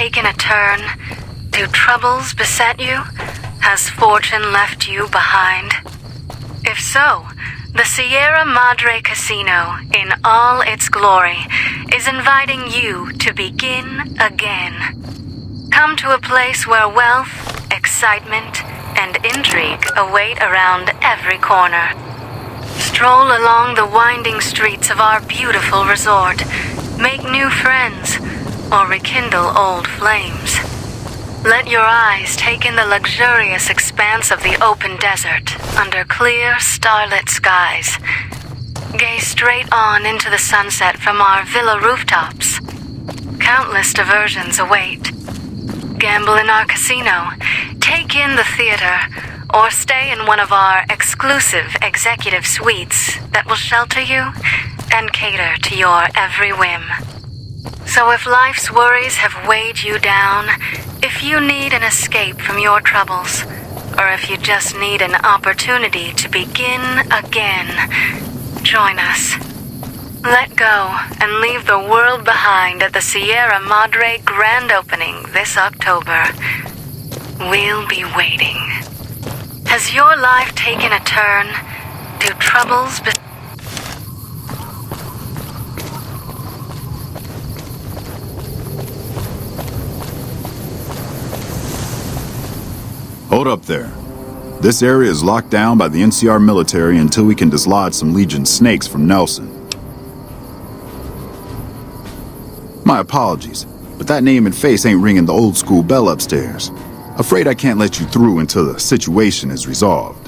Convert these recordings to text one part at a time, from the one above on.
taken a turn? Do troubles beset you? Has fortune left you behind? If so, the Sierra Madre Casino, in all its glory, is inviting you to begin again. Come to a place where wealth, excitement, and intrigue await around every corner. Stroll along the winding streets of our beautiful resort, make new friends, or rekindle old flames. Let your eyes take in the luxurious expanse of the open desert under clear, starlit skies. Gaze straight on into the sunset from our villa rooftops. Countless diversions await. Gamble in our casino, take in the theater, or stay in one of our exclusive executive suites that will shelter you and cater to your every whim. So if life's worries have weighed you down, if you need an escape from your troubles, or if you just need an opportunity to begin again, join us. Let go and leave the world behind at the Sierra Madre grand opening this October. We'll be waiting. Has your life taken a turn? Do troubles Hold up there. This area is locked down by the NCR military until we can dislodge some Legion snakes from Nelson. My apologies, but that name and face ain't ringing the old school bell upstairs. Afraid I can't let you through until the situation is resolved.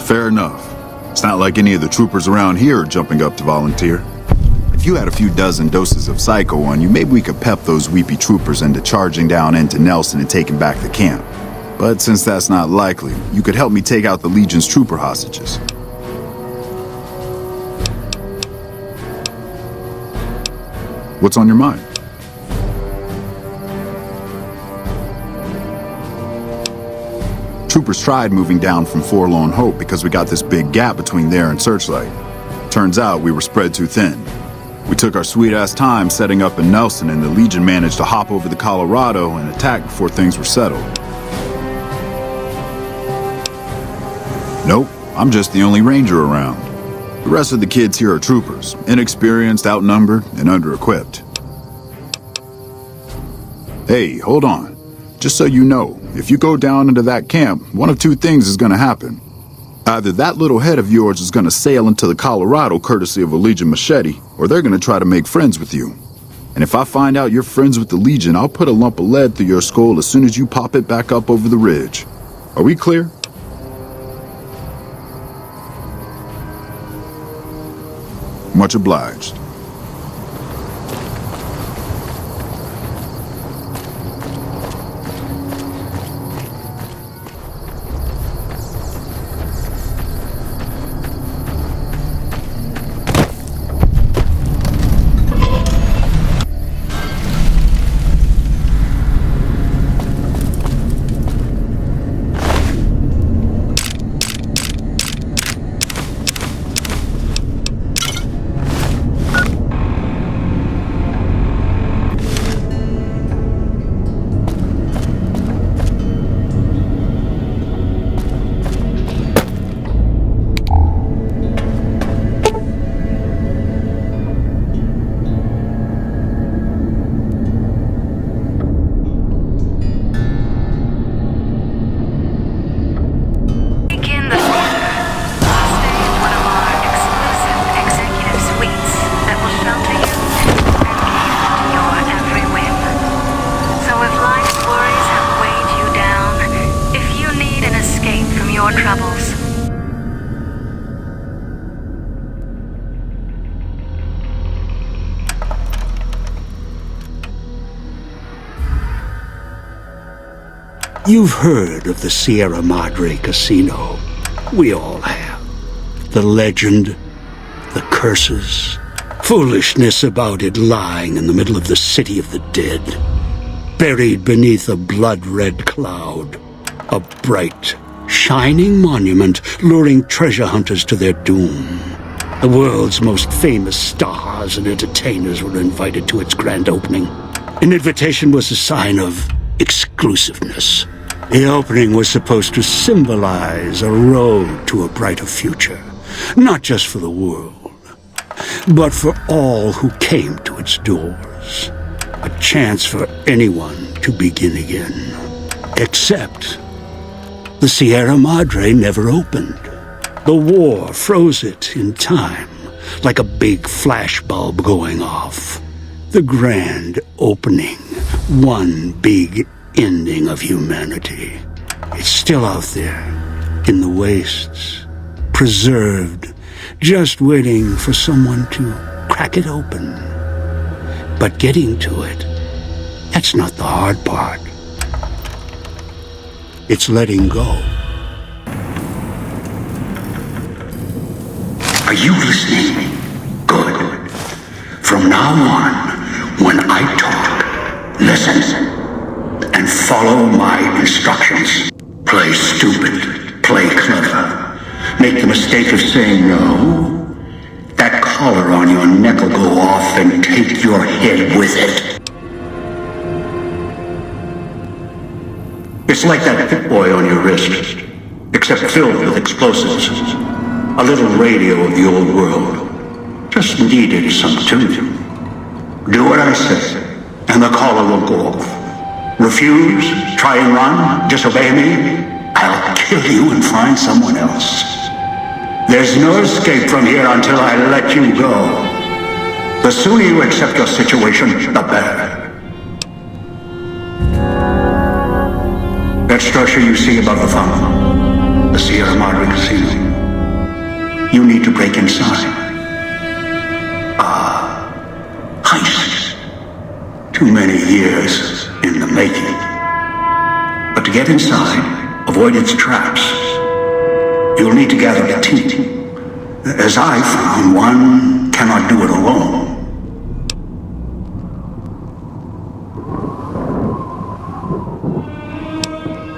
Fair enough. It's not like any of the troopers around here are jumping up to volunteer. If you had a few dozen doses of Psycho on you, maybe we could pep those weepy troopers into charging down into Nelson and taking back the camp. But since that's not likely, you could help me take out the Legion's trooper hostages. What's on your mind? Troopers tried moving down from Forlorn Hope because we got this big gap between there and Searchlight. Turns out we were spread too thin. We took our sweet-ass time setting up in Nelson, and the Legion managed to hop over the Colorado and attack before things were settled. Nope, I'm just the only ranger around. The rest of the kids here are troopers, inexperienced, outnumbered, and under-equipped. Hey, hold on. Just so you know, if you go down into that camp, one of two things is gonna happen. Either that little head of yours is gonna sail into the Colorado courtesy of a Legion machete, or they're gonna try to make friends with you. And if I find out you're friends with the Legion, I'll put a lump of lead through your skull as soon as you pop it back up over the ridge. Are we clear? Much obliged. You've heard of the Sierra Madre Casino. We all have. The legend, the curses, foolishness about it lying in the middle of the city of the dead, buried beneath a blood-red cloud, a bright, shining monument luring treasure hunters to their doom. The world's most famous stars and entertainers were invited to its grand opening. An invitation was a sign of exclusiveness. The opening was supposed to symbolize a road to a brighter future, not just for the world, but for all who came to its doors. A chance for anyone to begin again. Except the Sierra Madre never opened. The war froze it in time, like a big flashbulb going off. The grand opening, one big ending of humanity. It's still out there, in the wastes, preserved, just waiting for someone to crack it open. But getting to it, that's not the hard part. It's letting go. Are you listening? Good. From now on, when I talk, listen and follow my instructions. Play stupid, play clever. Make the mistake of saying no. That collar on your neck will go off and take your head with it. It's like that Pip Boy on your wrist, except filled with explosives. A little radio of the old world. Just needed some tuning. Do what I say, and the collar will go off. Refuse, try and run, disobey me, I'll kill you and find someone else. There's no escape from here until I let you go. The sooner you accept your situation, the better. That structure you see above the fountain, the Sierra Madre Casino, you need to break inside. Heist. Too many years in the making. But to get inside, avoid its traps, you'll need to gather a team. As I found, one cannot do it alone.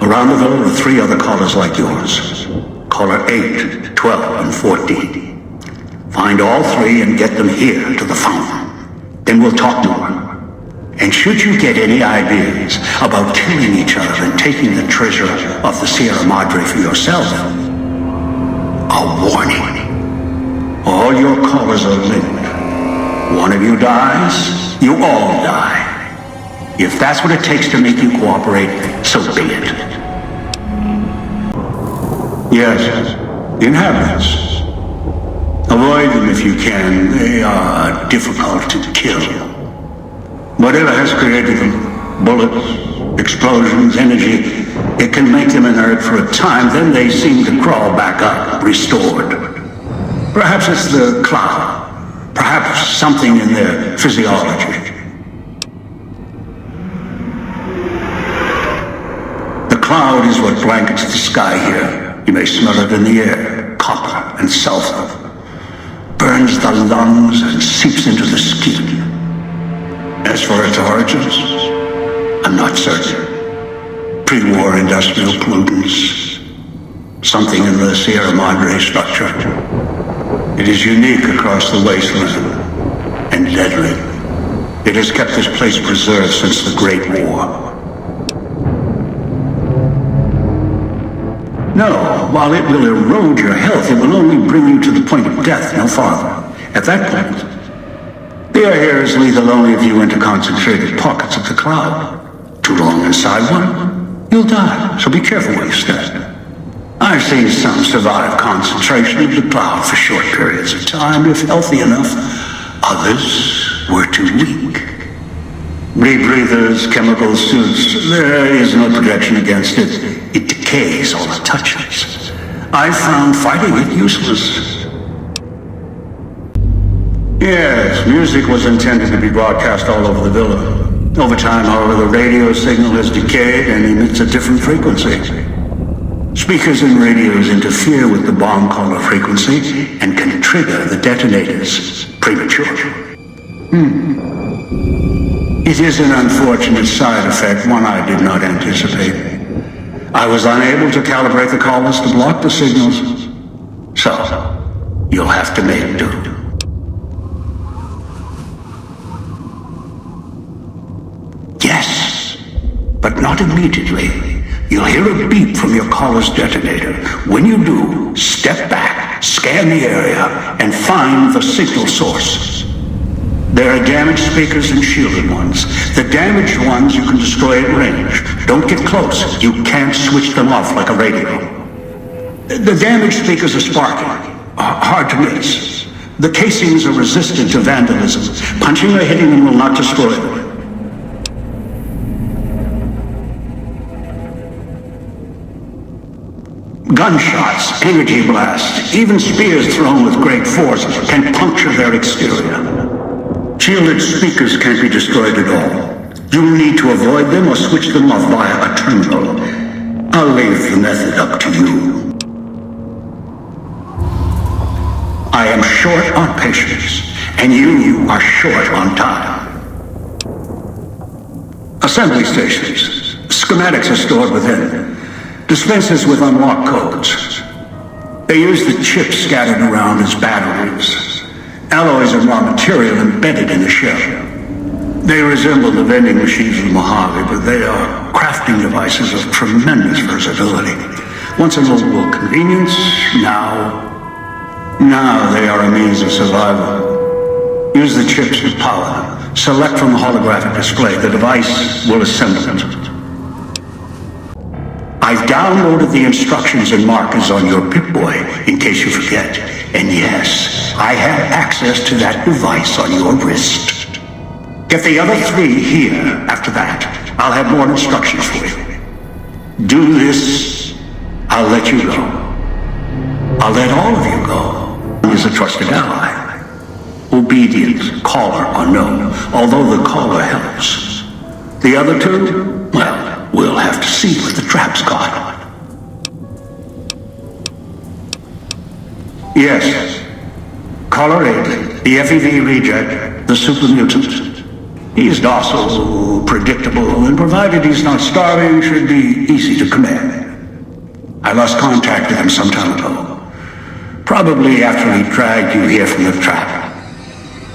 Around the villa are 3 other callers like yours. Caller 8, 12, and 14. Find all 3 and get them here to the fountain. Then we'll talk more. And should you get any ideas about killing each other and taking the treasure of the Sierra Madre for yourself, a warning. All your callers are linked. One of you dies, you all die. If that's what it takes to make you cooperate, so be it. Yes, the inhabitants. Avoid them if you can. They are difficult to kill. Whatever has created them, bullets, explosions, energy, it can make them inert for a time, then they seem to crawl back up, restored. Perhaps it's the cloud. Perhaps something in their physiology. The cloud is what blankets the sky here. You may smell it in the air, copper and sulfur. Burns the lungs and seeps into the skin. As for its origins, I'm not certain. Pre-war industrial pollutants. Something in the Sierra Madre structure. It is unique across the wasteland and deadly. It has kept this place preserved since the Great War. No, while it will erode your health, it will only bring you to the point of death, no farther. At that point, the air here is lethal only if you enter concentrated pockets of the cloud. Too long inside one, you'll die, so be careful where you step. I've seen some survive concentration of the cloud for short periods of time, if healthy enough. Others were too weak. Rebreathers, chemical suits, there is no protection against it. It decays all it touches. I found fighting it useless. Yes, music was intended to be broadcast all over the villa. Over time, however, the radio signal has decayed and emits a different frequency. Speakers and radios interfere with the bomb caller frequency and can trigger the detonators prematurely. It is an unfortunate side effect, one I did not anticipate. I was unable to calibrate the callers to block the signals, so you'll have to make do. Yes, but not immediately. You'll hear a beep from your caller's detonator. When you do, step back, scan the area, and find the signal source. There are damaged speakers and shielded ones. The damaged ones you can destroy at range. Don't get close. You can't switch them off like a radio. The damaged speakers are sparking. Hard to miss. The casings are resistant to vandalism. Punching or hitting them will not destroy them. Gunshots, energy blasts, even spears thrown with great force can puncture their exterior. Shielded speakers can't be destroyed at all. You'll need to avoid them or switch them off via a terminal. I'll leave the method up to you. I am short on patience, and you are short on time. Assembly stations. Schematics are stored within. Dispensers with unlocked codes. They use the chips scattered around as batteries. Alloys and raw material embedded in the shell. They resemble the vending machines of Mojave, but they are crafting devices of tremendous versatility. Once an old world convenience, now they are a means of survival. Use the chips to power them. Select from the holographic display. The device will assemble it. I've downloaded the instructions and markers on your Pip-Boy, in case you forget. And yes, I have access to that device on your wrist. Get the other three here. After that, I'll have more instructions for you. Do this, I'll let you go. I'll let all of you go. He's a trusted ally. Obedient, caller unknown, although the caller helps. The other two, well, we'll have to see what the trap's got. Yes. Caller 8, the FEV reject, the super mutant. He's docile, predictable, and provided he's not starving, should be easy to command. I lost contact with him some time ago. Probably after he dragged you here from the trap.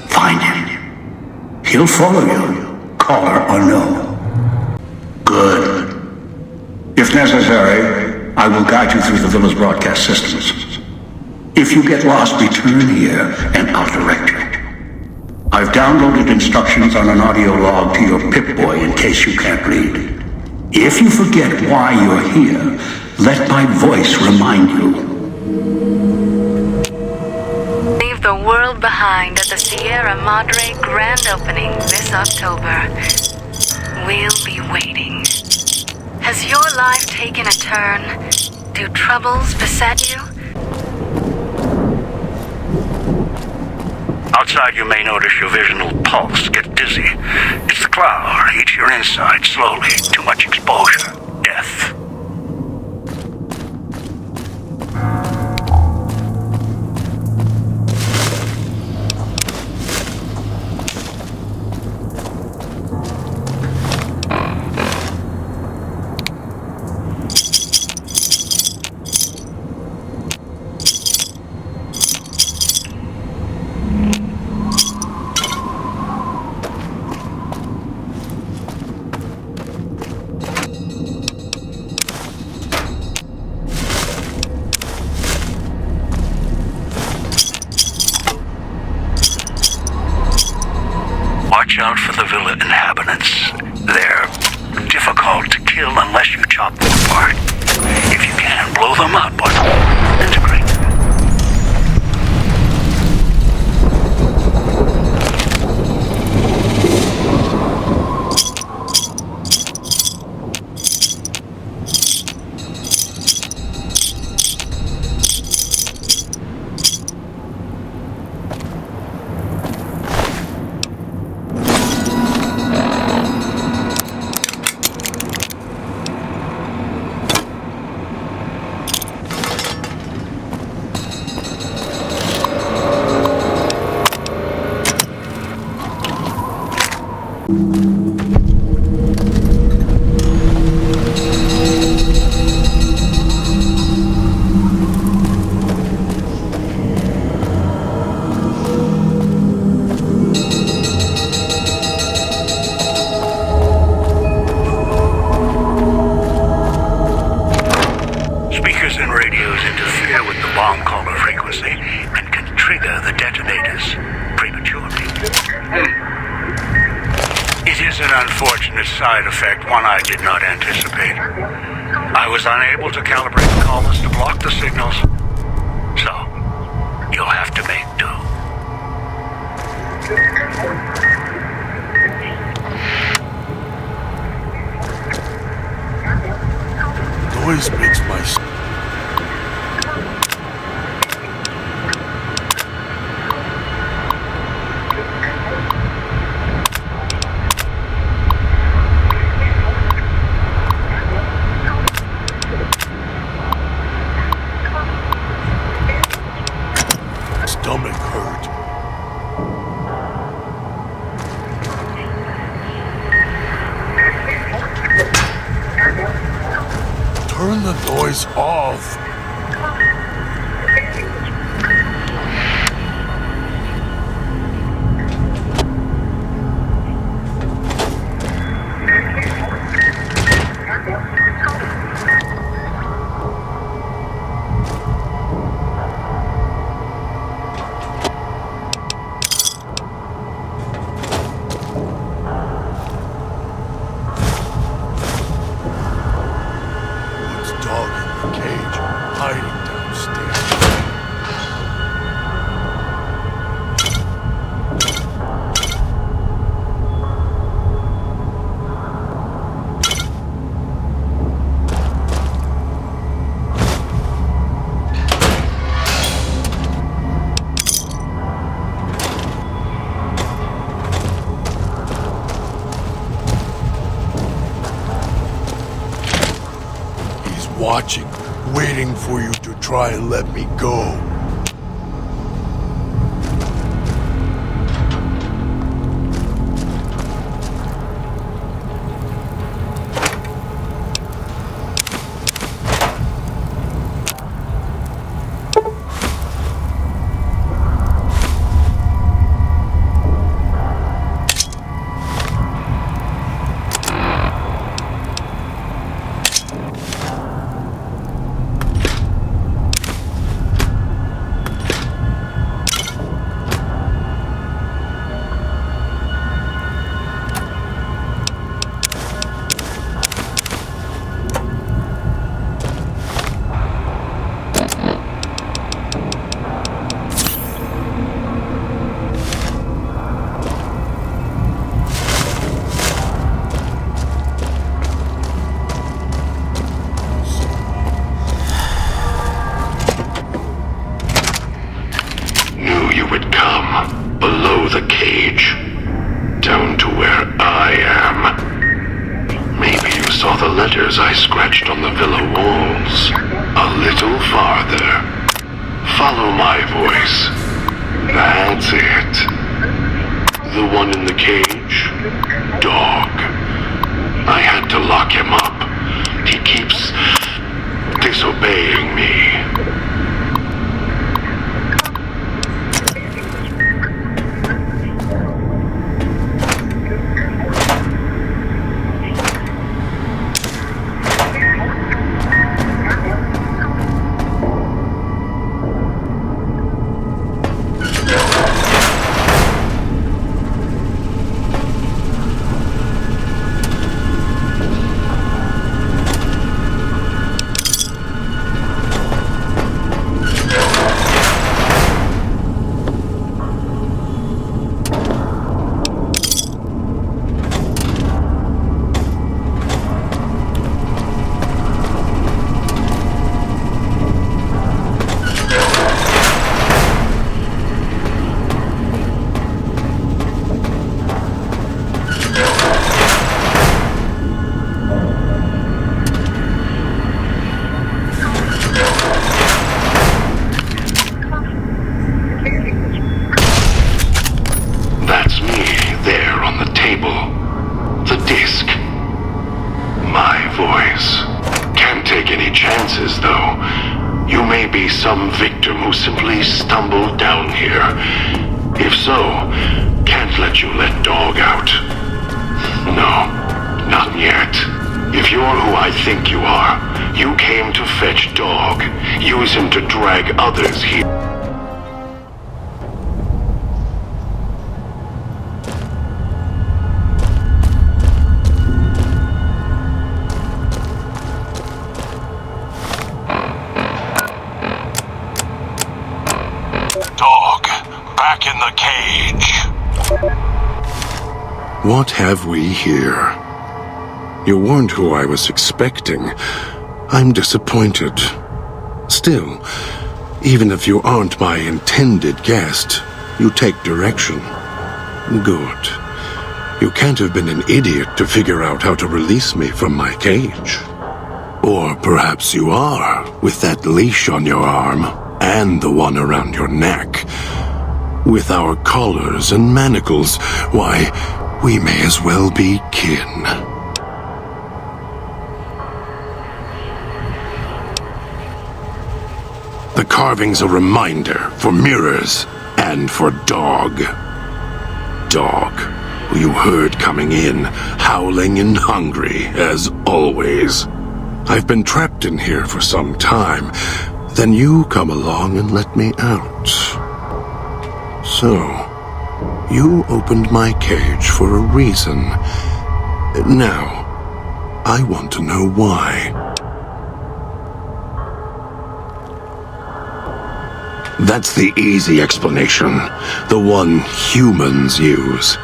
Find him. He'll follow you. Caller unknown. Good. If necessary, I will guide you through the villa's broadcast systems. If you get lost, return here, and I'll direct you. I've downloaded instructions on an audio log to your Pip-Boy in case you can't read. If you forget why you're here, let my voice remind you. Leave the world behind at the Sierra Madre grand opening this October. We'll be waiting. Has your life taken a turn? Do troubles beset you? Outside, you may notice your vision will pulse, get dizzy. It's the cloud, eats your inside slowly. Too much exposure. Death. Watch out for the villa inhabitants. They're difficult to kill unless you chop them apart. If you can, blow them up or integrate them. It is an unfortunate side effect, one I did not anticipate. I was unable to calibrate the columns to block the signals, so you'll have to make do. Noise makes my stomach hurt. Turn the noise off. Dog in the cage, hiding downstairs. Watching, waiting for you to try and let me go. I scratched on the villa walls. A little farther. Follow my voice. That's it. The one in the cage? Dog. I had to lock him up. He keeps disobeying me. Some victim who simply stumbled down here. If so, can't let you let Dog out. No, not yet. If you're who I think you are, you came to fetch Dog. Use him to drag others here. What have we here? You weren't who I was expecting. I'm disappointed. Still, even if you aren't my intended guest, you take direction. Good. You can't have been an idiot to figure out how to release me from my cage. Or perhaps you are, with that leash on your arm, and the one around your neck. With our collars and manacles, why, we may as well be kin. The carving's a reminder for mirrors and for Dog. Dog, who you heard coming in, howling and hungry, as always. I've been trapped in here for some time. Then you come along and let me out. So, you opened my cage for a reason. Now, I want to know why. That's the easy explanation. The one humans use.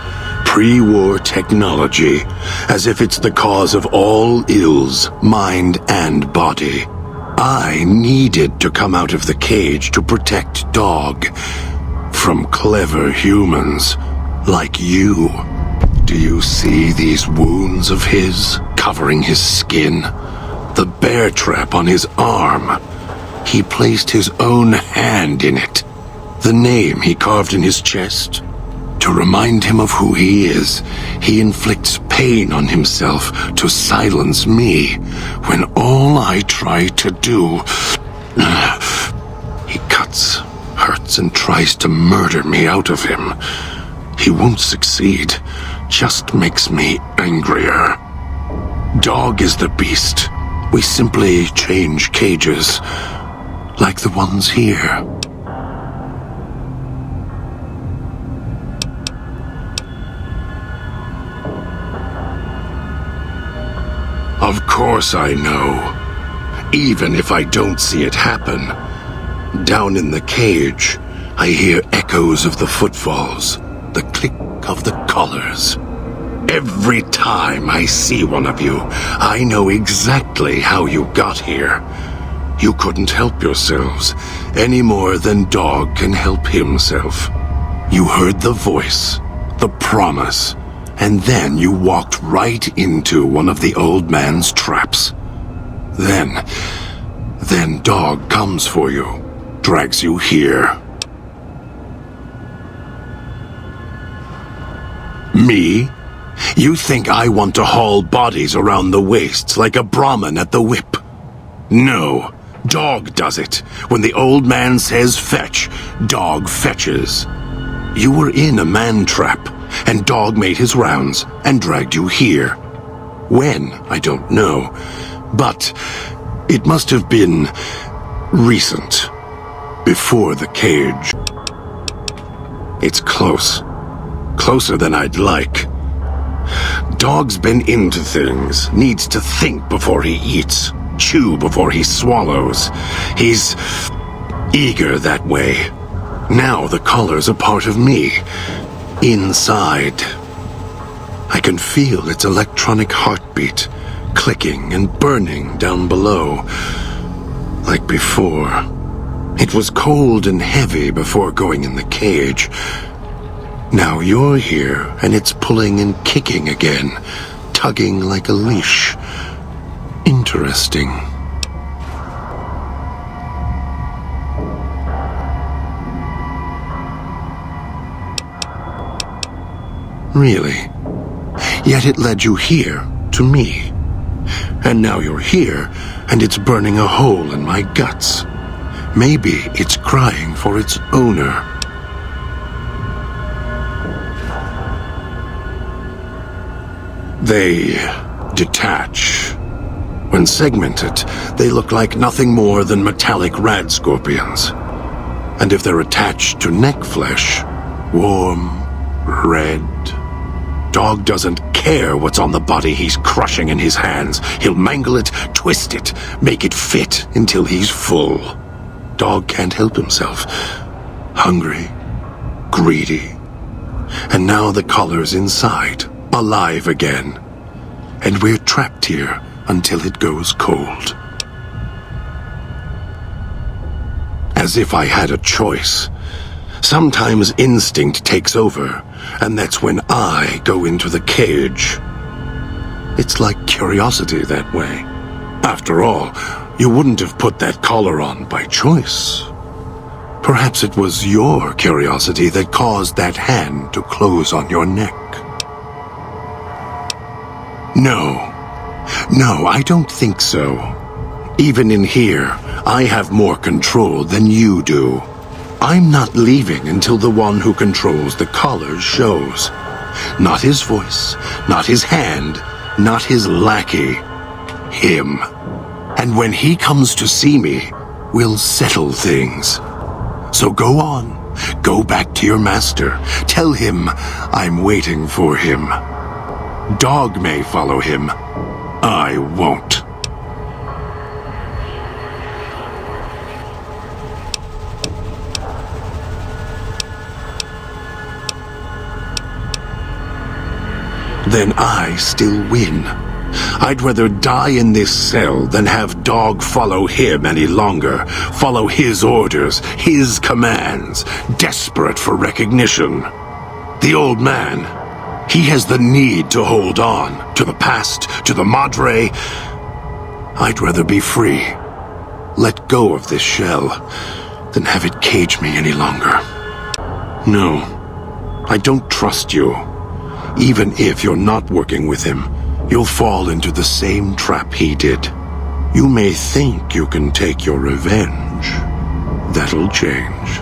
Pre-war technology, as if it's the cause of all ills, mind and body. I needed to come out of the cage to protect Dog from clever humans like you. Do you see these wounds of his covering his skin? The bear trap on his arm. He placed his own hand in it. The name he carved in his chest. To remind him of who he is, he inflicts pain on himself to silence me, when all I try to do... He cuts, hurts, and tries to murder me out of him. He won't succeed, just makes me angrier. Dog is the beast. We simply change cages, like the ones here. Of course I know. Even if I don't see it happen. Down in the cage, I hear echoes of the footfalls, the click of the collars. Every time I see one of you, I know exactly how you got here. You couldn't help yourselves, any more than Dog can help himself. You heard the voice, the promise, and then you walked right into one of the old man's traps. Then Dog comes for you, drags you here. Me? You think I want to haul bodies around the wastes like a Brahmin at the whip? No, Dog does it. When the old man says fetch, Dog fetches. You were in a man trap, and Dog made his rounds and dragged you here. When, I don't know, but it must have been recent, before the cage. It's close. Closer than I'd like. Dog's been into things, needs to think before he eats, chew before he swallows. He's eager that way. Now the collar's a part of me. Inside. I can feel its electronic heartbeat, clicking and burning down below. Like before. It was cold and heavy before going in the cage. Now you're here, and it's pulling and kicking again, tugging like a leash. Interesting. Really? Yet it led you here, to me. And now you're here, and it's burning a hole in my guts. Maybe it's crying for its owner. They detach. When segmented, they look like nothing more than metallic rad scorpions. And if they're attached to neck flesh, warm, red. Dog doesn't care what's on the body he's crushing in his hands. He'll mangle it, twist it, make it fit until he's full. Dog can't help himself. Hungry, greedy. And now the collar's inside, alive again. And we're trapped here until it goes cold. As if I had a choice. Sometimes instinct takes over, and that's when I go into the cage. It's like curiosity that way. After all, you wouldn't have put that collar on by choice. Perhaps it was your curiosity that caused that hand to close on your neck. No, I don't think so. Even in here, I have more control than you do. I'm not leaving until the one who controls the collars shows. Not his voice, not his hand, not his lackey. Him. And when he comes to see me, we'll settle things. So go on. Go back to your master. Tell him I'm waiting for him. Dog may follow him. I won't. Then I still win. I'd rather die in this cell than have Dog follow him any longer, follow his orders, his commands, desperate for recognition. The old man, he has the need to hold on, to the past, to the Madre. I'd rather be free, let go of this shell, than have it cage me any longer. No, I don't trust you. Even if you're not working with him, you'll fall into the same trap he did. You may think you can take your revenge. That'll change.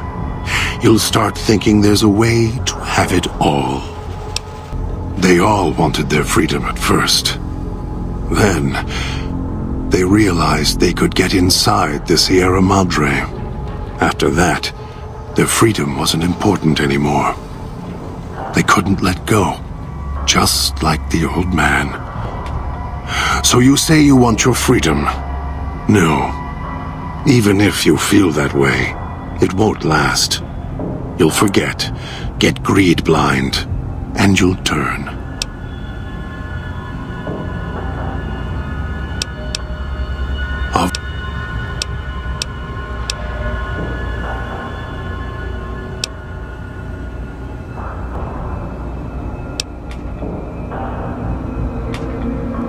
You'll start thinking there's a way to have it all. They all wanted their freedom at first. Then, they realized they could get inside the Sierra Madre. After that, their freedom wasn't important anymore. They couldn't let go. Just like the old man. So you say you want your freedom? No. Even if you feel that way, it won't last. You'll forget, get greed blind, and you'll turn.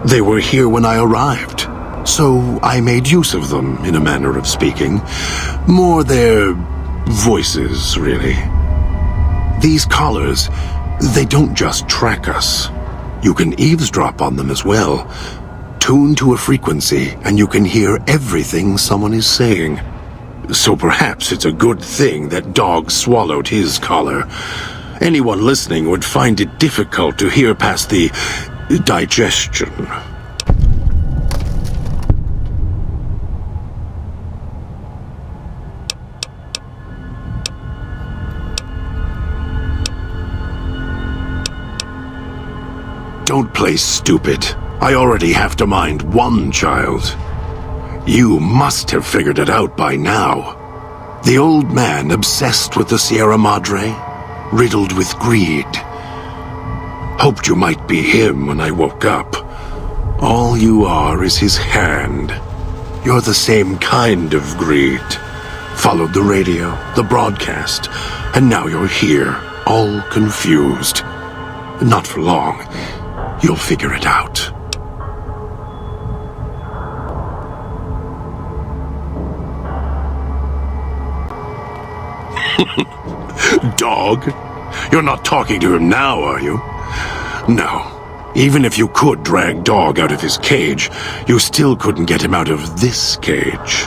They were here when I arrived, so I made use of them, in a manner of speaking. More their voices, really. These collars, they don't just track us. You can eavesdrop on them as well. Tune to a frequency, and you can hear everything someone is saying. So perhaps it's a good thing that Dog swallowed his collar. Anyone listening would find it difficult to hear past the digestion. Don't play stupid. I already have to mind one child. You must have figured it out by now. The old man obsessed with the Sierra Madre, riddled with greed. Hoped you might be him when I woke up. All you are is his hand. You're the same kind of greed. Followed the radio, the broadcast, and now you're here, all confused. Not for long. You'll figure it out. Dog? You're not talking to him now, are you? No. Even if you could drag Dog out of his cage, you still couldn't get him out of this cage.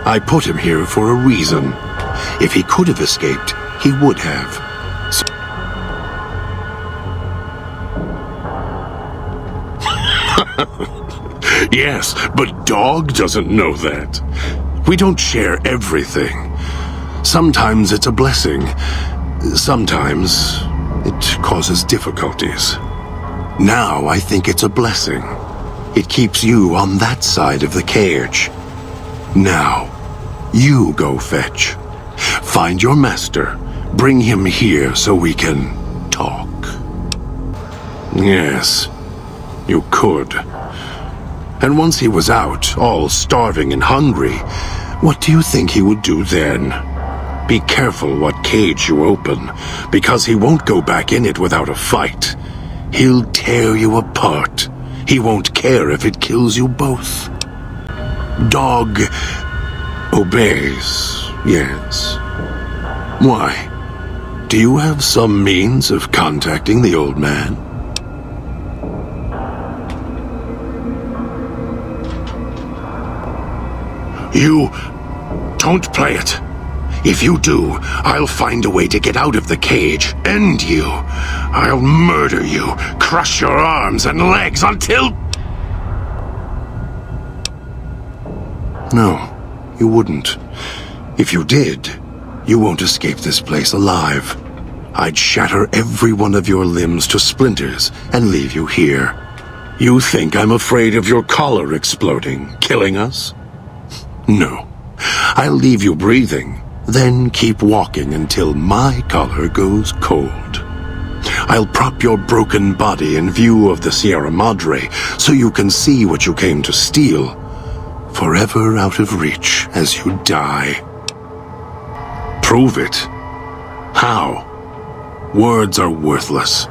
I put him here for a reason. If he could have escaped, he would have. Yes, but Dog doesn't know that. We don't share everything. Sometimes it's a blessing. Sometimes it causes difficulties. Now I think it's a blessing. It keeps you on that side of the cage. Now, you go fetch. Find your master. Bring him here so we can talk. Yes, you could. And once he was out, all starving and hungry, what do you think he would do then? Be careful what cage you open, because he won't go back in it without a fight. He'll tear you apart. He won't care if it kills you both. Dog obeys, yes. Why? Do you have some means of contacting the old man? You don't play it. If you do, I'll find a way to get out of the cage, end you. I'll murder you, crush your arms and legs until... No, you wouldn't. If you did, you won't escape this place alive. I'd shatter every one of your limbs to splinters and leave you here. You think I'm afraid of your collar exploding, killing us? No. I'll leave you breathing, then keep walking until my collar goes cold. I'll prop your broken body in view of the Sierra Madre so you can see what you came to steal, forever out of reach as you die. Prove it. How? Words are worthless.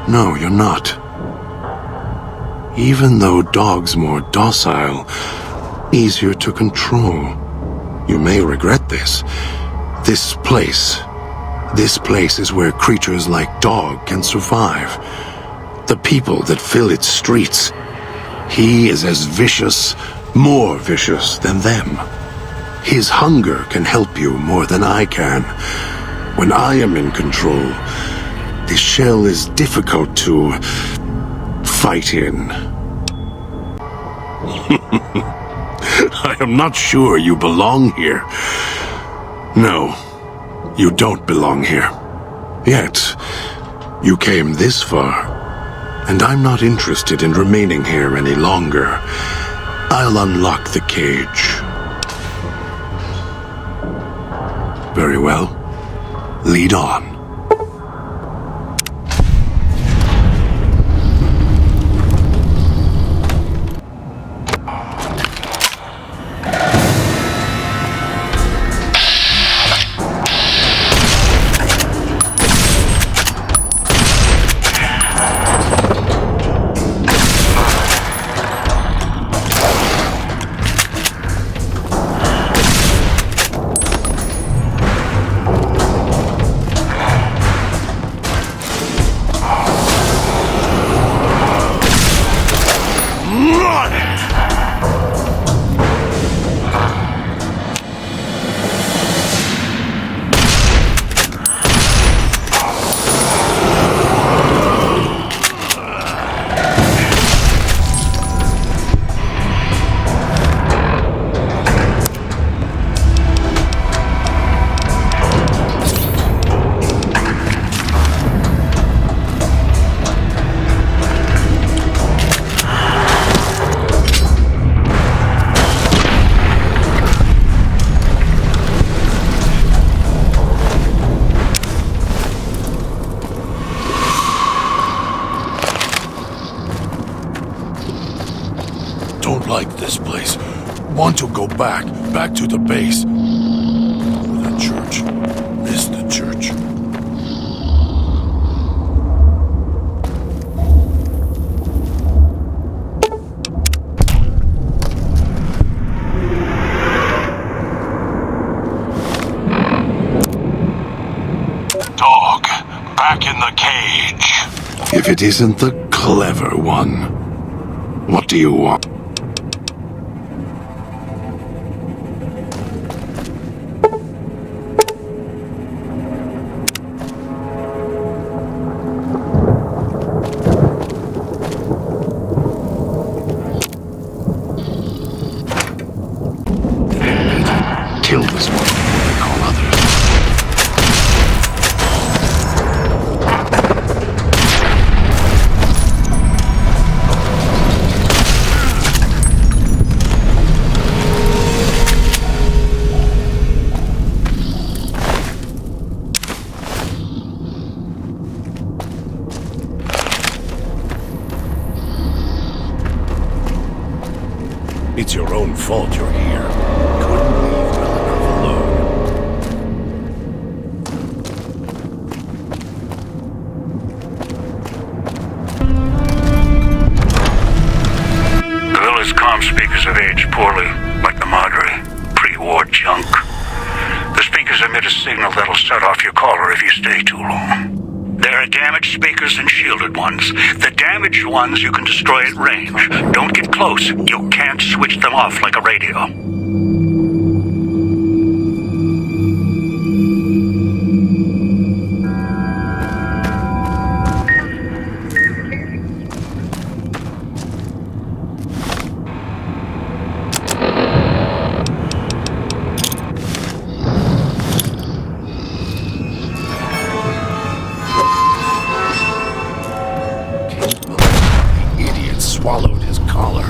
No, you're not. Even though dogs more docile, easier to control. You may regret this. This place is where creatures like dog can survive. The people that fill its streets. He is as vicious, more vicious than them. His hunger can help you more than I can. When I am in control, this shell is difficult to fight in. I am not sure you belong here. No, you don't belong here. Yet, you came this far, and I'm not interested in remaining here any longer. I'll unlock the cage. Very well. Lead on. Like this place. Want to go back to the base. Or the church. Miss the church. Dog, back in the cage. If it isn't the clever one, what do you want? Kill this one before they call others. fault you're here. Couldn't leave well enough alone. The villa's comm speakers have aged poorly, like the Madre. Pre-war junk. The speakers emit a signal that'll set off your caller if you stay too long. There are damaged speakers and shielded ones. The damaged ones you can destroy at range. Don't get close. You can't switch them off like a radio. Swallowed his collar.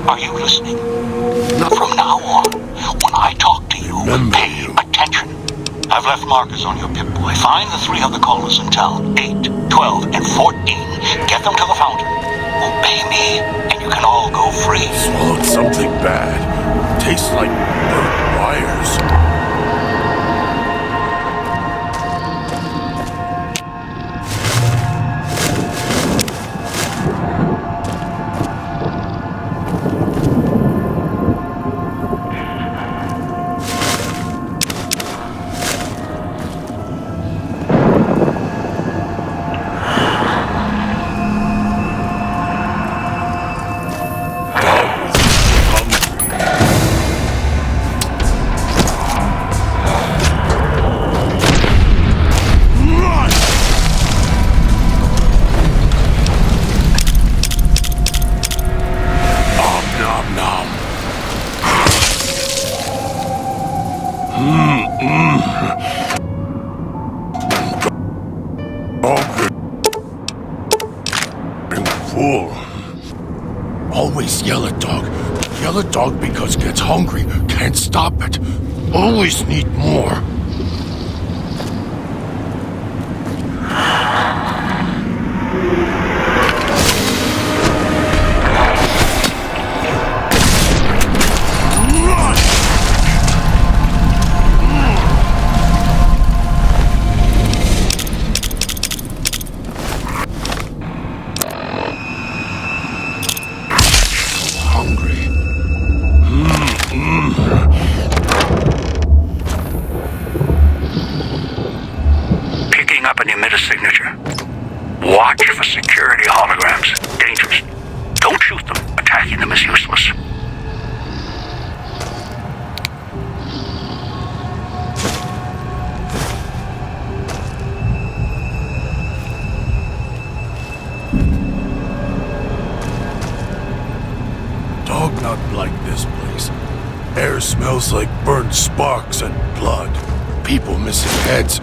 Are you listening? From now on, when I talk to you, pay attention. I've left markers on your Pip-Boy. Find the 3 other callers in town, 8, 12, and 14. Get them to the fountain. Obey me, and you can all go free. Swallowed something bad. Tastes like burnt wires. Always yell at dog. Yell at dog because gets hungry. Can't stop it. Always need more. Picking up an emitter signature. Watch for security holograms. Dangerous. Don't shoot them. Attacking them is useless. Dog not like this place. Air smells like burnt sparks and blood. People missing heads.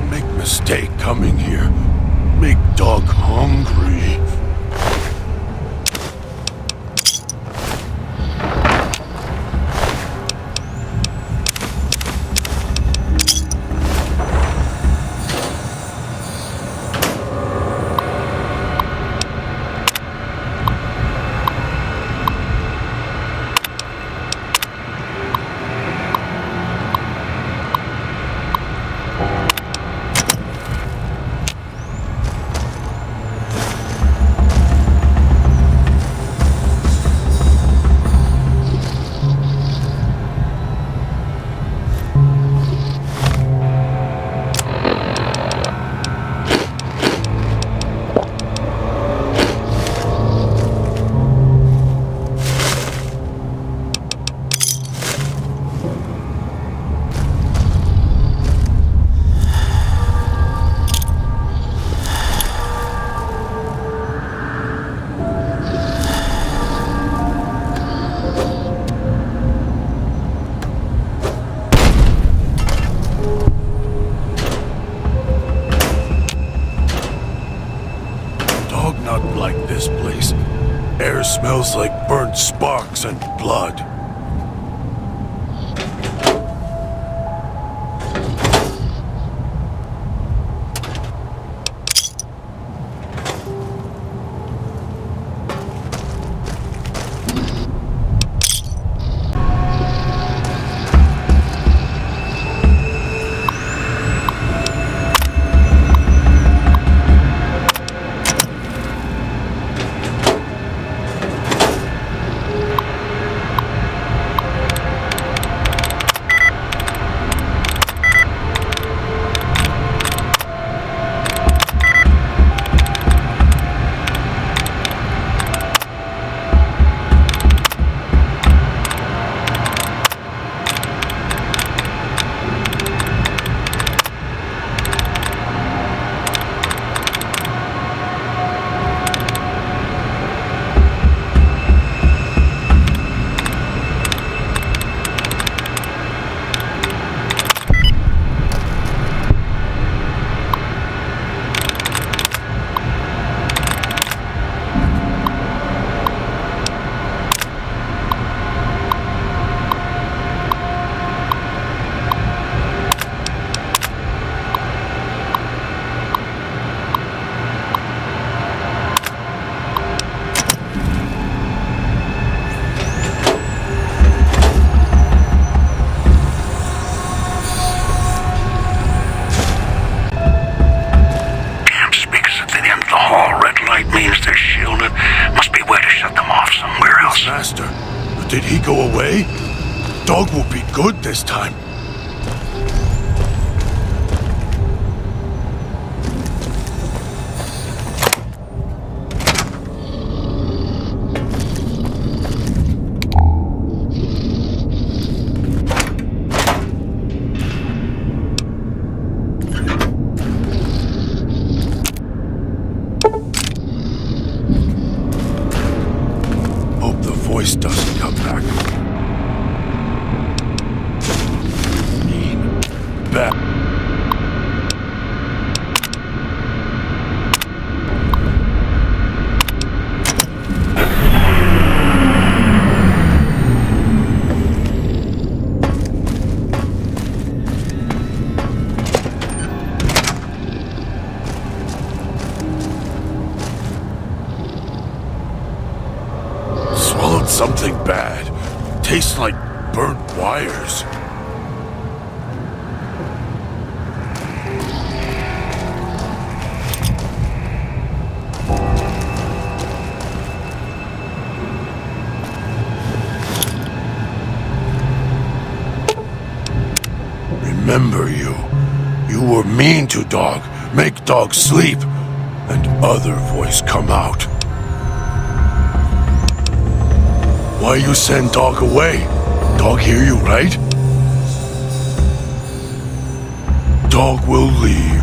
Make mistake coming here. Make dog hungry. Not like this place. Air smells like burnt sparks and blood. Dog will be good this time. Hope the voice doesn't come back. Back. Swallowed something bad. Tastes like burnt wires. Remember you. You were mean to dog, make dog sleep, and other voice come out. Why you send dog away? Dog hear you, right? Dog will leave.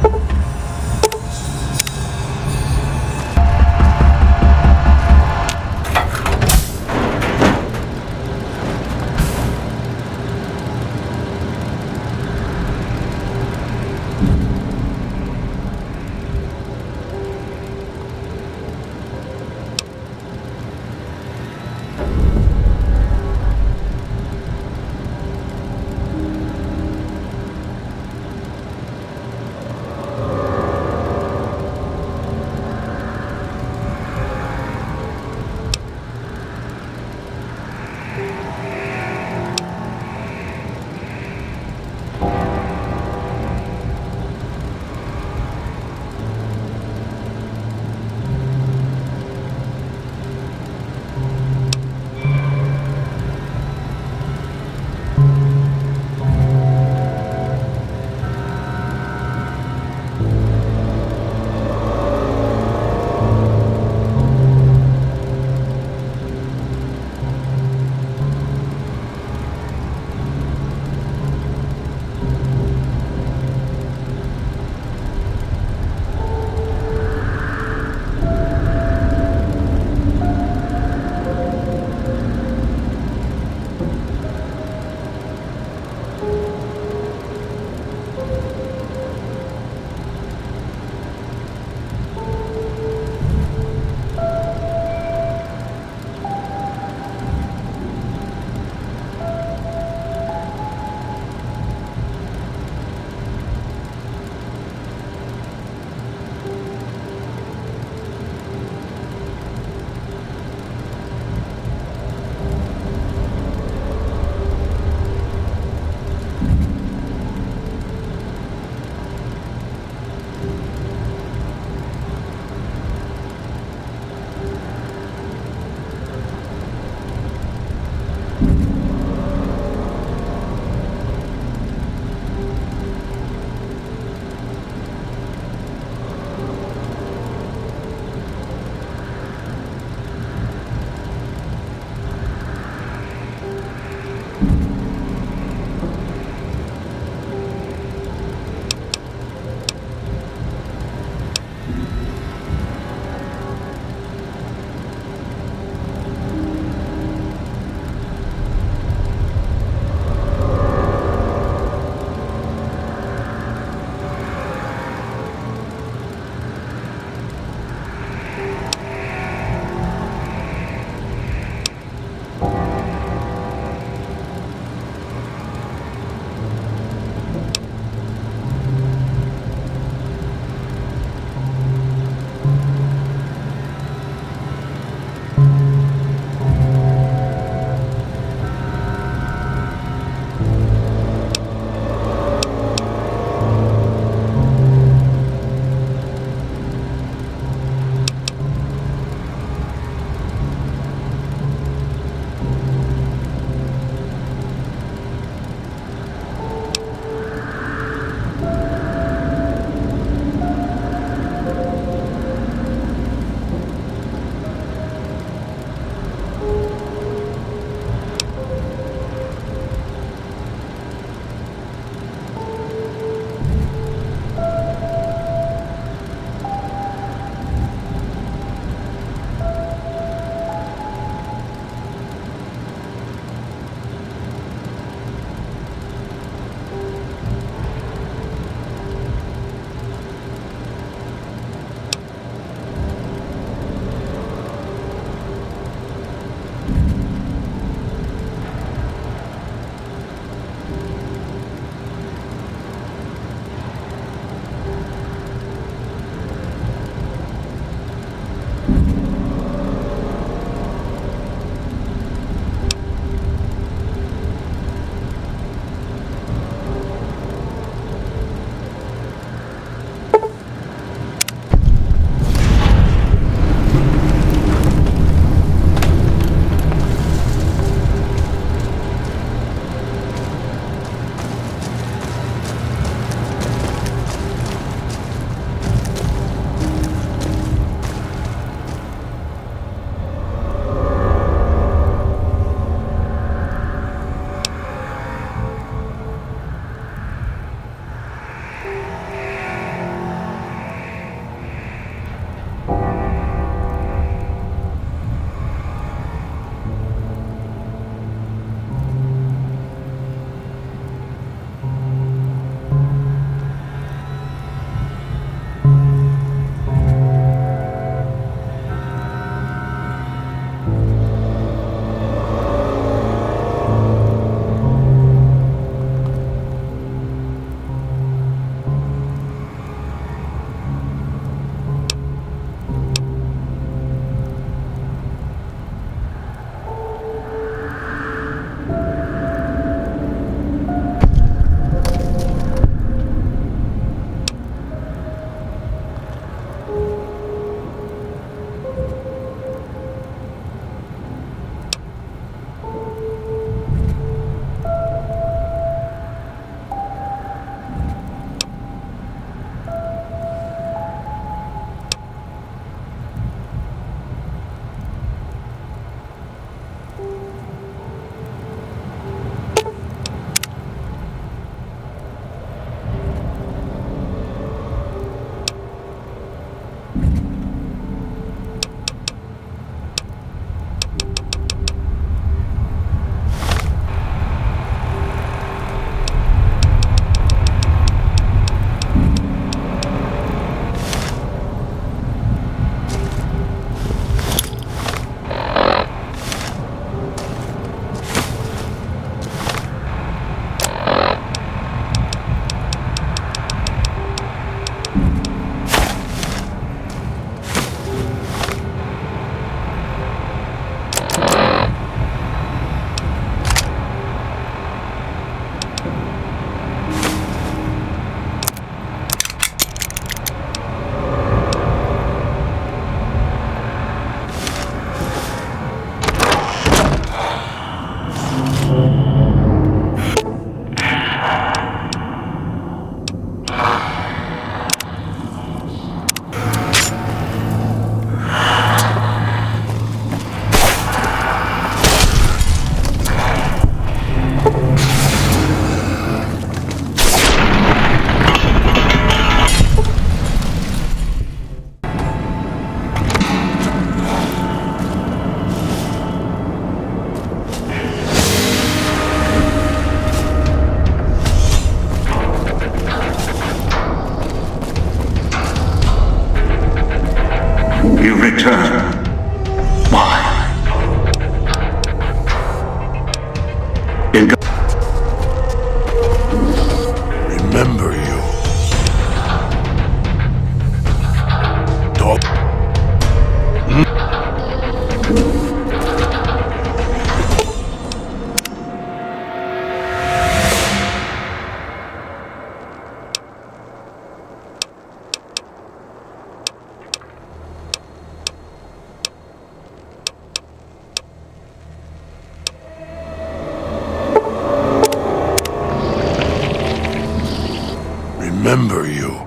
remember you.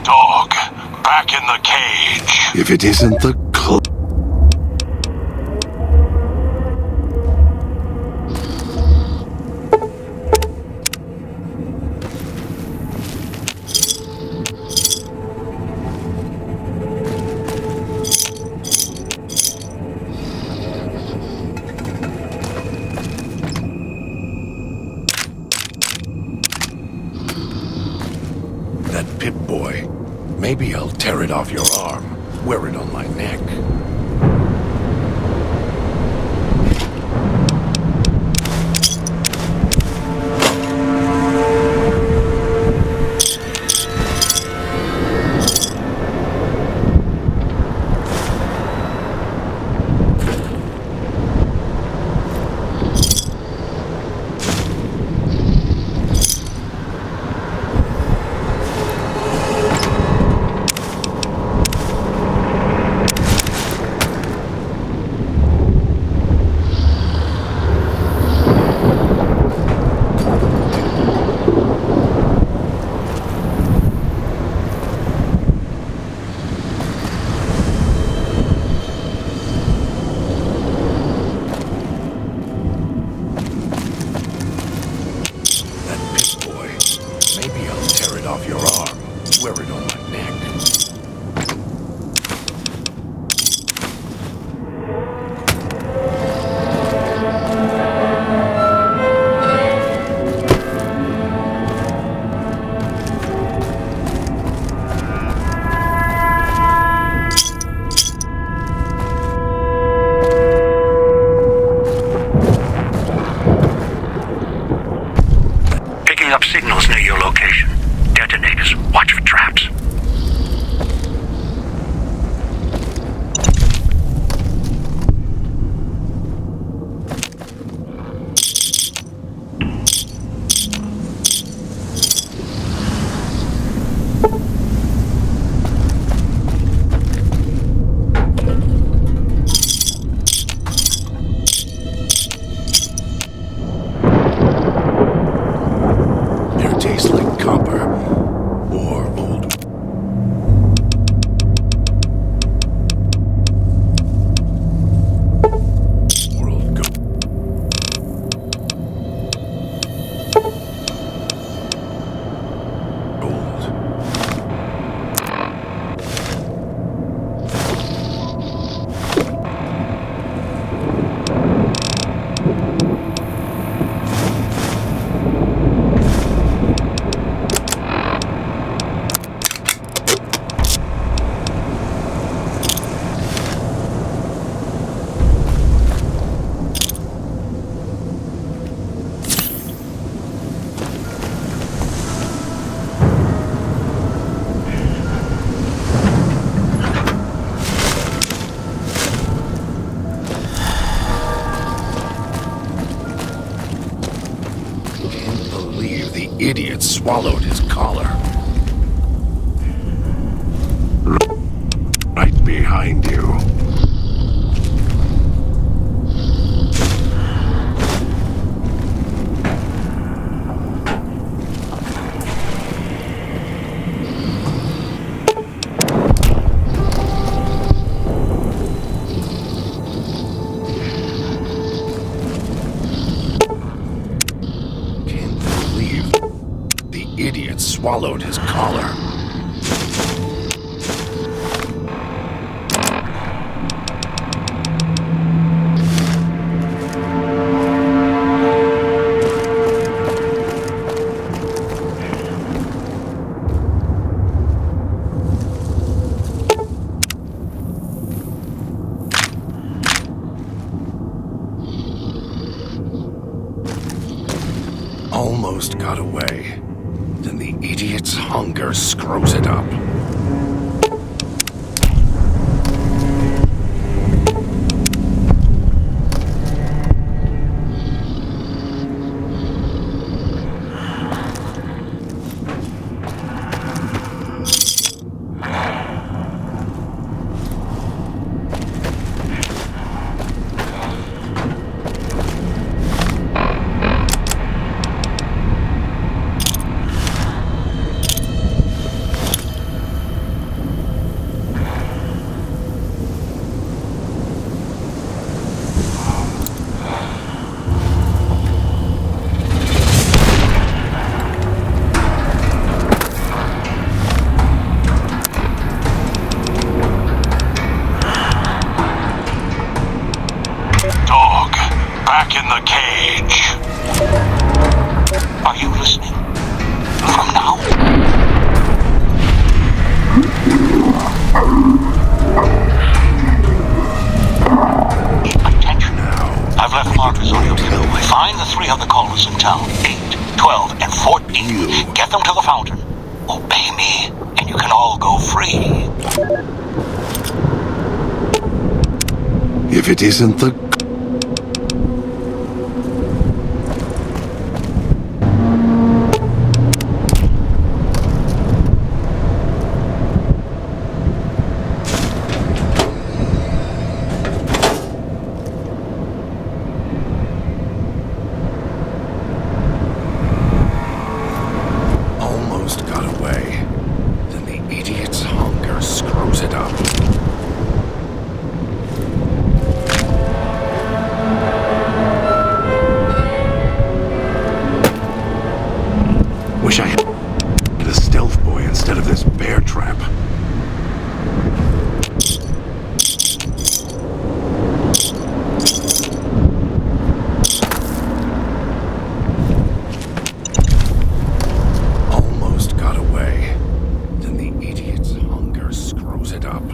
Dog, back in the cage. If it isn't the That Pip-Boy. Maybe I'll tear it off your arm. Wear it on my neck. Up signals near your location. Detonators. Watch for traps. Tastes like copper or old. World go. Gold. Idiot swallowed his collar. Right behind you. Idiot swallowed his collar. Almost got away. Then the idiot's hunger screws it up. If it isn't the... Almost got away. Then the idiot's hunger screws it up. Wish I had a stealth boy instead of this bear trap. Almost got away. Then the idiot's hunger screws it up.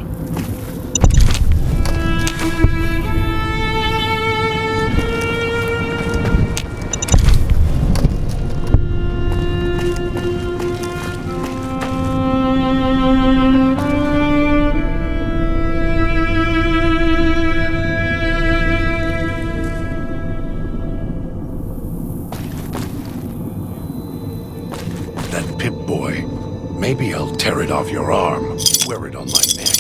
That Pip-Boy. Maybe I'll tear it off your arm, wear it on my neck.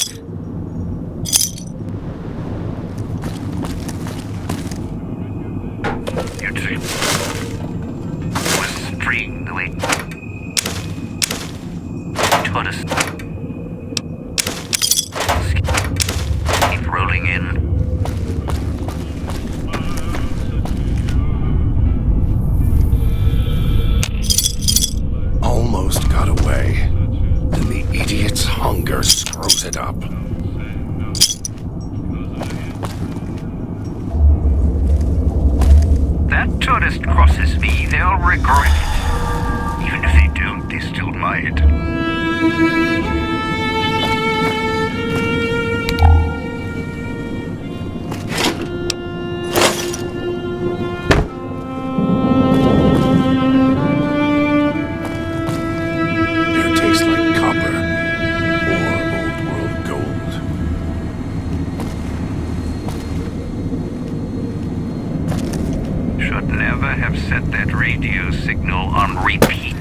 Your trip was freeing the way. Taught us. Keep rolling in. Almost got away. Then the idiot's hunger screws it up. That tourist crosses me, they'll regret it. Even if they don't, they still might. Beer tastes like copper or old world gold. Should never have set that radio signal on repeat.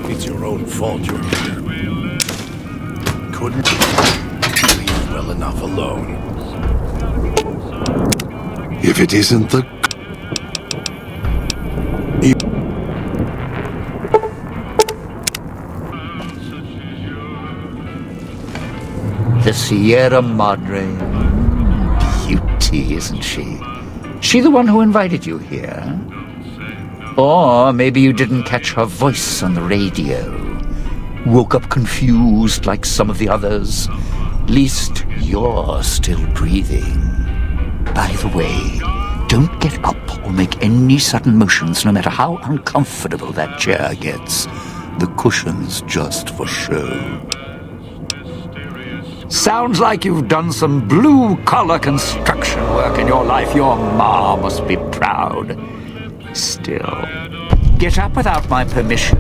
It's your own fault you're here. Couldn't leave well enough alone. If it isn't the... The Sierra Madre. Beauty, isn't she? She the one who invited you here? Or maybe you didn't catch her voice on the radio. Woke up confused like some of the others. Least you're still breathing. By the way, don't get up or make any sudden motions, no matter how uncomfortable that chair gets. The cushion's just for show. Sounds like you've done some blue-collar construction work in your life. Your ma must be proud. Still, get up without my permission.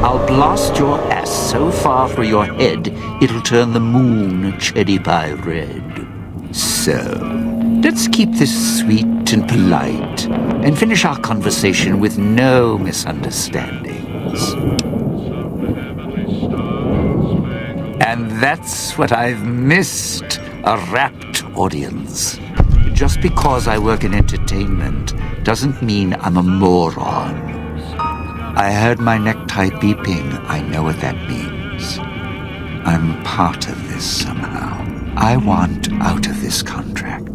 I'll blast your ass so far through your head, it'll turn the moon cherry pie red. So, let's keep this sweet and polite, and finish our conversation with no misunderstandings. And that's what I've missed, a rapt audience. Just because I work in entertainment doesn't mean I'm a moron. I heard my necktie beeping. I know what that means. I'm part of this somehow. I want out of this contract.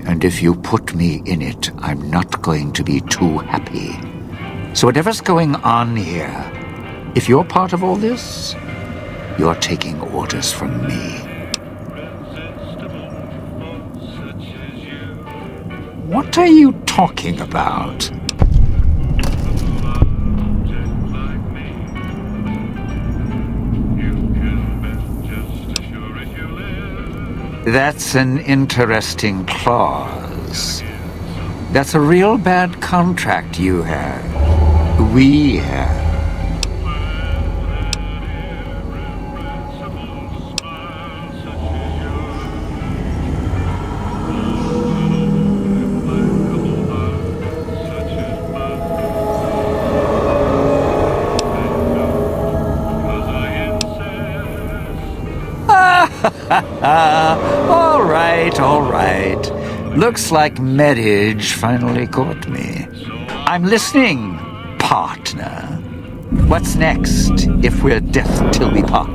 And if you put me in it, I'm not going to be too happy. So whatever's going on here, if you're part of all this, you're taking orders from me. What are you talking about? That's an interesting clause. That's a real bad contract you have. We have. All right. Looks like marriage finally caught me. I'm listening, partner. What's next, if we're death till we part?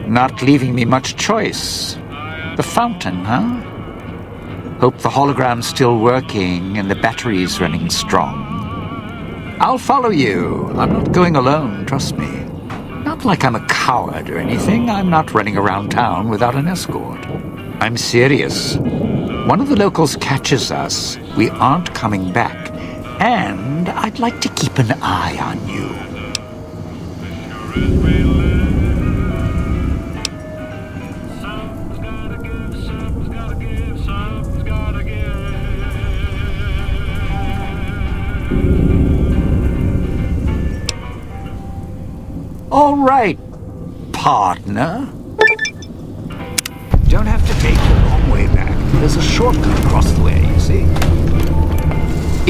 Not leaving me much choice. The fountain, huh? Hope the hologram's still working and the battery's running strong. I'll follow you. I'm not going alone, trust me. Not like I'm a coward or anything. I'm not running around town without an escort. I'm serious. One of the locals catches us, we aren't coming back. And I'd like to keep an eye on you. All right, partner. Don't have to take the long way back. There's a shortcut across the way, you see.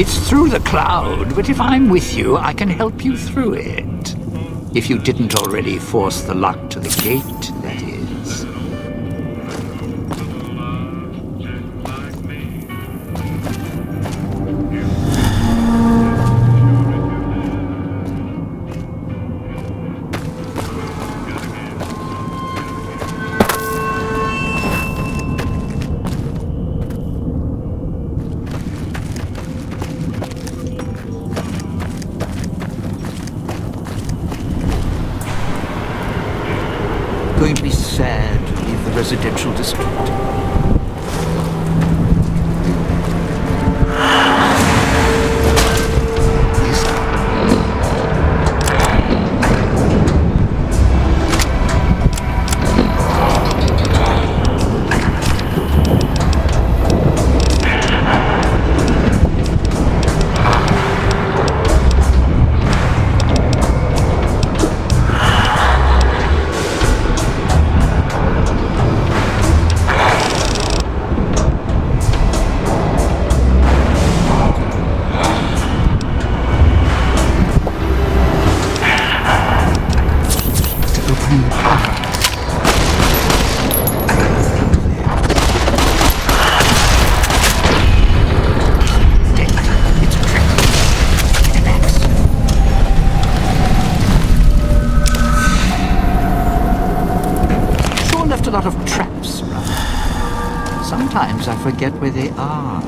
It's through the cloud, but if I'm with you, I can help you through it. If you didn't already force the lock to the gate, that is. Going to be sad to leave the residential district. A lot of traps around. Sometimes I forget where they are.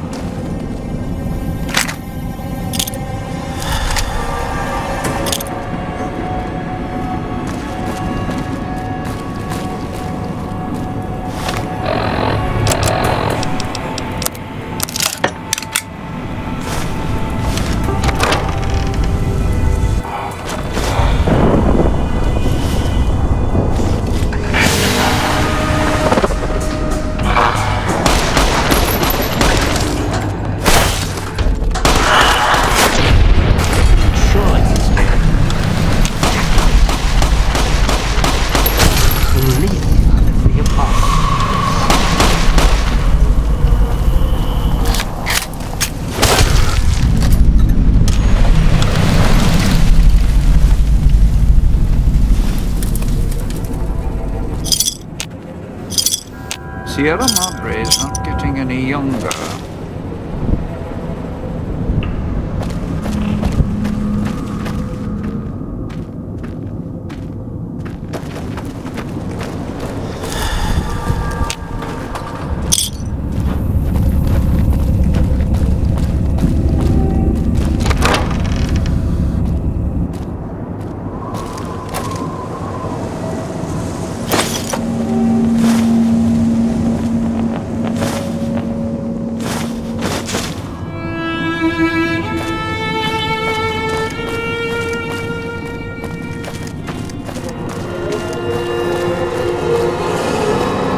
Sierra Madre is not getting any younger.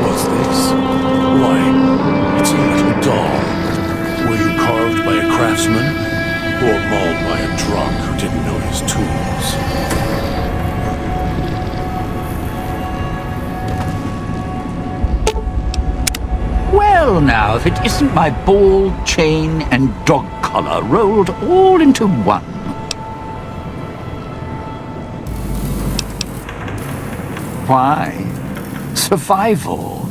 What's this? Why, it's a little doll. Were you carved by a craftsman? Or mauled by a drunk who didn't know his tools? Well now, if it isn't my ball, chain, and dog collar rolled all into one. Why? Survival.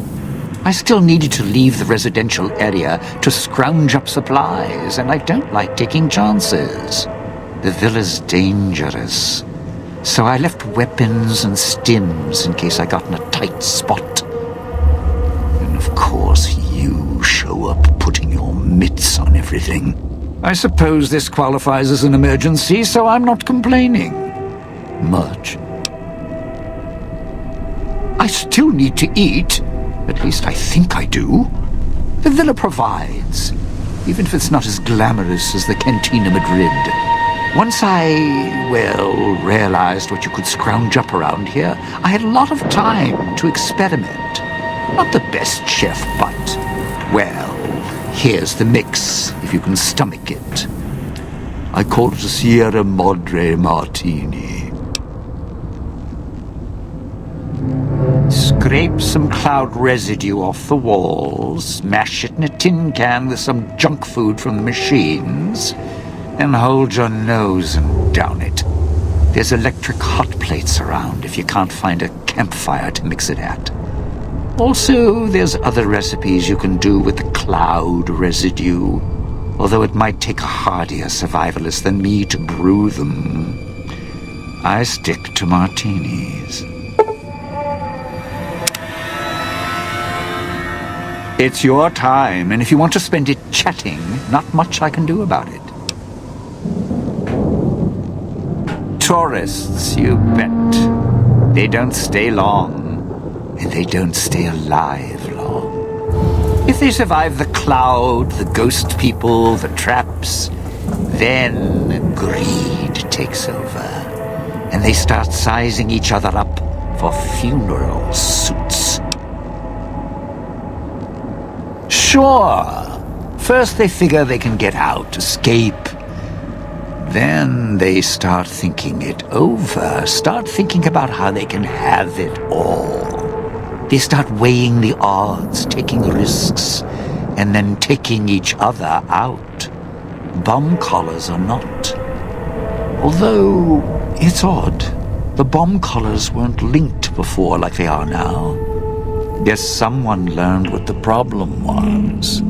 I still needed to leave the residential area to scrounge up supplies, and I don't like taking chances. The villa's dangerous. So I left weapons and stims in case I got in a tight spot. And of course you show up putting your mitts on everything. I suppose this qualifies as an emergency, so I'm not complaining. Much. I still need to eat. At least I think I do. The villa provides, even if it's not as glamorous as the Cantina Madrid. Once I, realized what you could scrounge up around here, I had a lot of time to experiment. Not the best chef, but, here's the mix, if you can stomach it. I call it a Sierra Madre martini. Scrape some cloud residue off the walls, smash it in a tin can with some junk food from the machines, and hold your nose and down it. There's electric hot plates around if you can't find a campfire to mix it at. Also, there's other recipes you can do with the cloud residue, although it might take a hardier survivalist than me to brew them. I stick to martinis. It's your time, and if you want to spend it chatting, not much I can do about it. Tourists, you bet. They don't stay long, and they don't stay alive long. If they survive the cloud, the ghost people, the traps, then greed takes over, and they start sizing each other up for funeral suits. Sure. First they figure they can get out, escape. Then they start thinking it over, start thinking about how they can have it all. They start weighing the odds, taking risks, and then taking each other out. Bomb collars are not. Although, it's odd. The bomb collars weren't linked before like they are now. Guess someone learned what the problem was.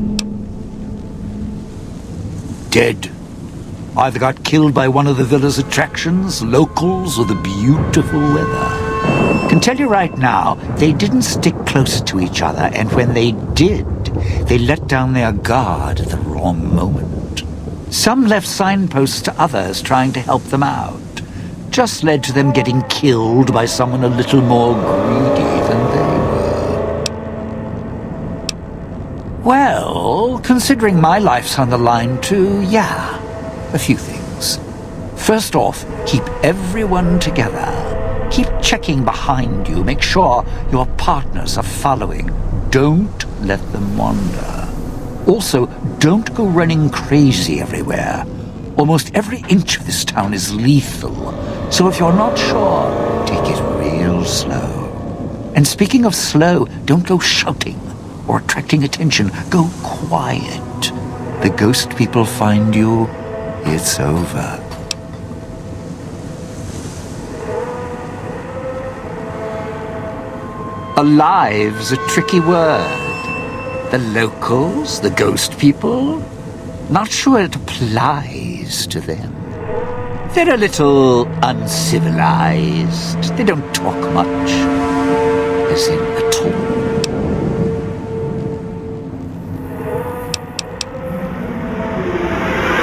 Dead. Either got killed by one of the villa's attractions, locals, or the beautiful weather. Can tell you right now, they didn't stick closer to each other, and when they did, they let down their guard at the wrong moment. Some left signposts to others trying to help them out. Just led to them getting killed by someone a little more greedy than they were. Well, considering my life's on the line too, a few things. First off, keep everyone together. Keep checking behind you. Make sure your partners are following. Don't let them wander. Also, don't go running crazy everywhere. Almost every inch of this town is lethal. So if you're not sure, take it real slow. And speaking of slow, don't go shouting or attracting attention. Go quiet. The ghost people find you, it's over. Alive's a tricky word. The locals, the ghost people? Not sure it applies to them. They're a little uncivilized. They don't talk much. As in, at all.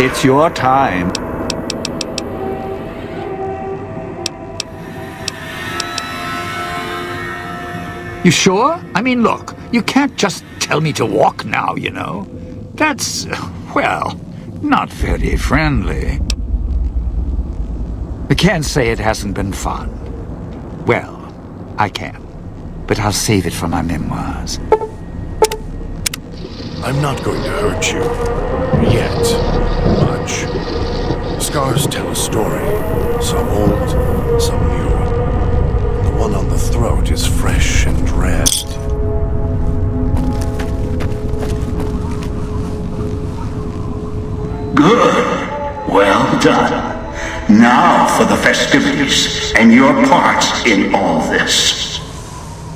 It's your time. You sure? I mean, look, you can't just tell me to walk now, you know. That's, well, not very friendly. I can't say it hasn't been fun. Well, I can. But I'll save it for my memoirs. I'm not going to hurt you. Yet. Much. Scars tell a story. Some old, some new. The one on the throat is fresh and red. Good. Well done. Now for the festivities and your parts in all this.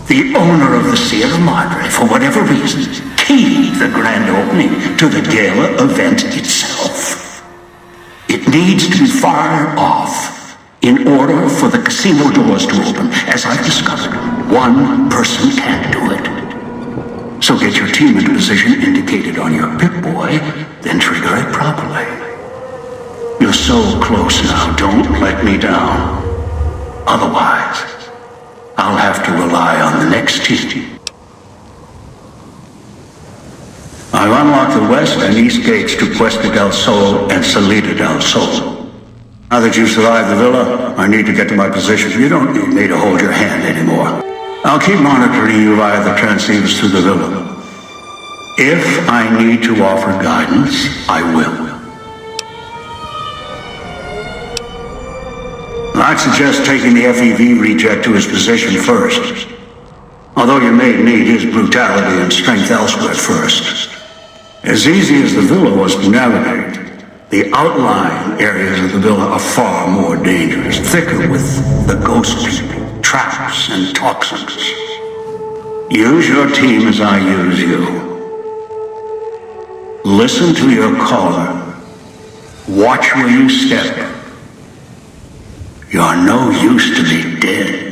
The owner of the Sierra Madre, for whatever reason, keyed the grand opening to the gala event itself. It needs to be fired off in order for the casino doors to open. As I've discovered, one person can't do it. So get your team into position indicated on your Pip-Boy, then trigger it properly. You're so close now, don't let me down. Otherwise, I'll have to rely on the next team. I've unlocked the west and east gates to Puesta del Sol and Salida del Sol. Now that you've survived the villa, I need to get to my position. You don't need me to hold your hand anymore. I'll keep monitoring you via the transceivers through the villa. If I need to offer guidance, I will. I'd suggest taking the FEV reject to his position first. Although you may need his brutality and strength elsewhere first. As easy as the villa was to navigate, the outlying areas of the villa are far more dangerous, thicker with the ghost people, traps, and toxins. Use your team as I use you. Listen to your caller. Watch where you step. You're no use to me dead.